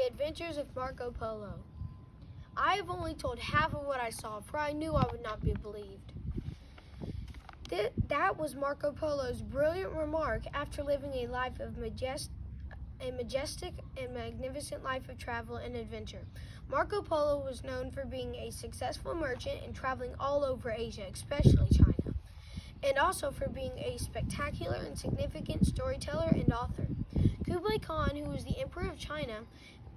The Adventures of Marco Polo. I have only told half of what I saw, for I knew I would not be believed. That was Marco Polo's brilliant remark after living a majestic and magnificent life of travel and adventure. Marco Polo was known for being a successful merchant and traveling all over Asia, especially China, and also for being a spectacular and significant storyteller and author. Kublai Khan, who was the Emperor of China,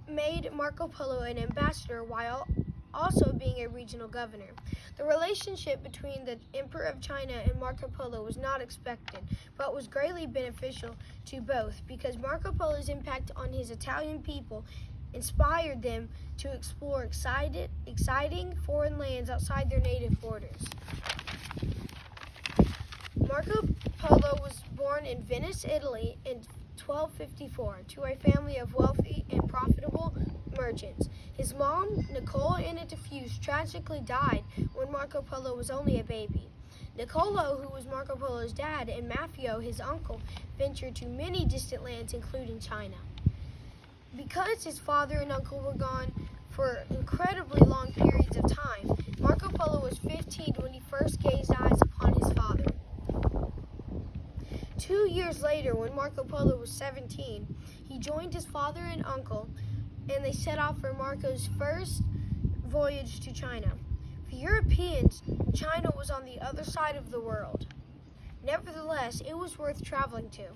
made Marco Polo an ambassador while also being a regional governor. The relationship between the Emperor of China and Marco Polo was not expected, but was greatly beneficial to both because Marco Polo's impact on his Italian people inspired them to explore exciting foreign lands outside their native borders. Marco Polo was born in Venice, Italy in 1254 to a family of wealthy and profitable merchants. His mom, Nicole Anna Diffuse, tragically died when Marco Polo was only a baby. Niccolo, who was Marco Polo's dad, and Maffeo, his uncle, ventured to many distant lands, including China. Because his father and uncle were gone for incredibly long periods of time, Marco Polo was 15 when he first gazed eyes upon his father. 2 years later, when Marco Polo was 17, he joined his father and uncle, and they set off for Marco's first voyage to China. For Europeans, China was on the other side of the world. Nevertheless, it was worth traveling to,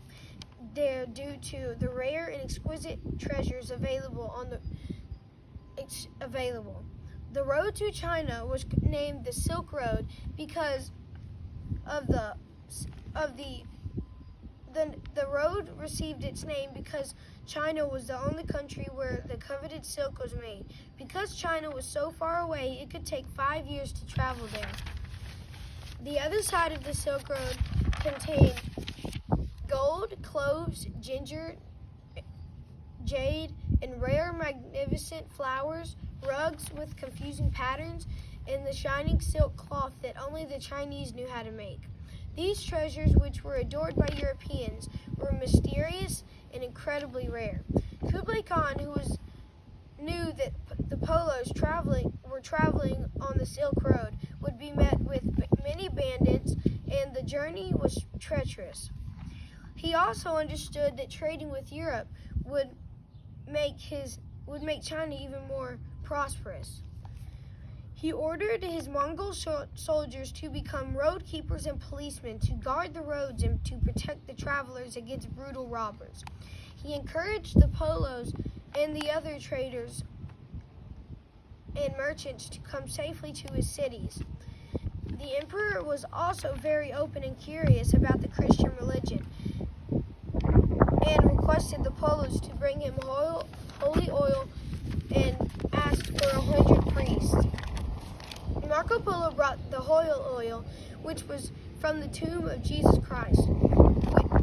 there due to the rare and exquisite treasures available. The road to China was named the Silk Road because the road received its name because China was the only country where the coveted silk was made. Because China was so far away, it could take 5 years to travel there. The other side of the Silk Road contained gold, cloves, ginger, jade, and rare magnificent flowers, rugs with confusing patterns, and the shining silk cloth that only the Chinese knew how to make. These treasures, which were adored by Europeans, were mysterious and incredibly rare. Kublai Khan, knew that the Polos were traveling on the Silk Road, would be met with many bandits, and the journey was treacherous. He also understood that trading with Europe would make China even more prosperous. He ordered his Mongol soldiers to become road keepers and policemen to guard the roads and to protect the travelers against brutal robbers. He encouraged the Polos and the other traders and merchants to come safely to his cities. The emperor was also very open and curious about the Christian religion and requested the Polos to bring him holy oil and asked for 100 priests. Marco Polo brought the holy oil, which was from the tomb of Jesus Christ,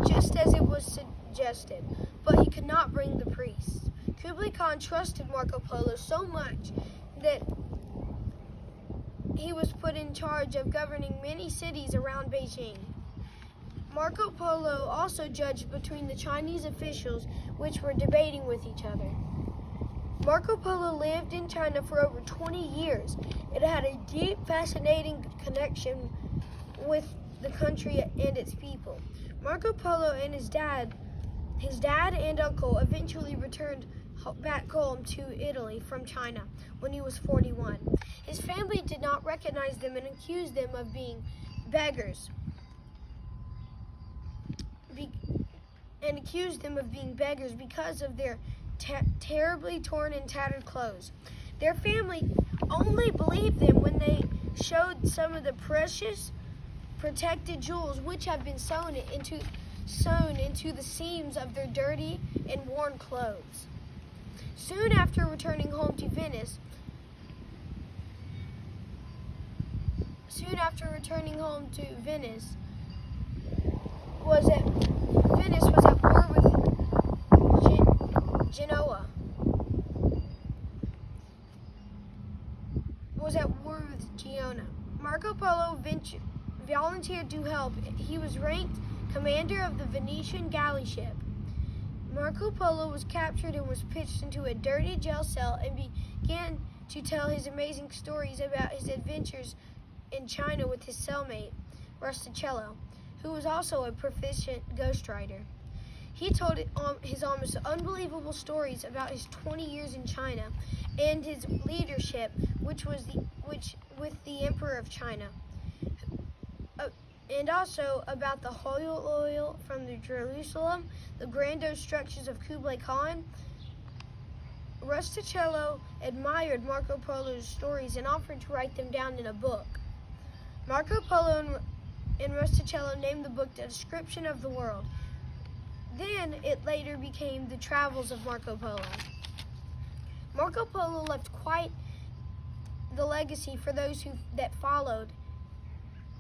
just as it was suggested, but he could not bring the priests. Kublai Khan trusted Marco Polo so much that he was put in charge of governing many cities around Beijing. Marco Polo also judged between the Chinese officials which were debating with each other. Marco Polo lived in China for over 20 years. It had a deep, fascinating connection with the country and its people. Marco Polo and his dad and uncle eventually returned back home to Italy from China when he was 41. His family did not recognize them and accused them of being beggars. Because of their terribly torn and tattered clothes. Their family only believed them when they showed some of the precious protected jewels which had been sewn into the seams of their dirty and worn clothes. Soon after returning home to Venice, was at war with Genoa. Marco Polo volunteered to help. He was ranked commander of the Venetian galley ship. Marco Polo was captured and was pitched into a dirty jail cell and began to tell his amazing stories about his adventures in China with his cellmate, Rustichello, who was also a proficient ghostwriter. He told his almost unbelievable stories about his 20 years in China and his leadership, with the Emperor of China, and also about the holy oil from the Jerusalem, the grandiose structures of Kublai Khan. Rustichello admired Marco Polo's stories and offered to write them down in a book. Marco Polo and Rustichello named the book The Description of the World. Then it later became The Travels of Marco Polo. Marco Polo left quite the legacy for those that followed,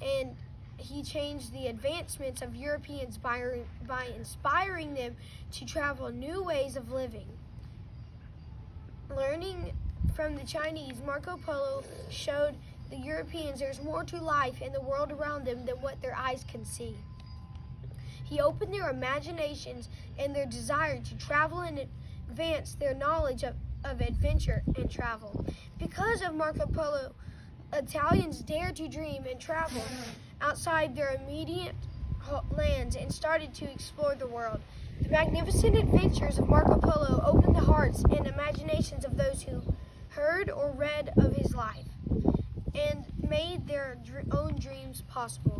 and he changed the advancements of Europeans by inspiring them to travel new ways of living. Learning from the Chinese, Marco Polo showed the Europeans there's more to life in the world around them than what their eyes can see. He opened their imaginations and their desire to travel and advance their knowledge of adventure and travel. Because of Marco Polo, Italians dared to dream and travel outside their immediate lands and started to explore the world. The magnificent adventures of Marco Polo opened the hearts and imaginations of those who heard or read of his life and made their own dreams possible.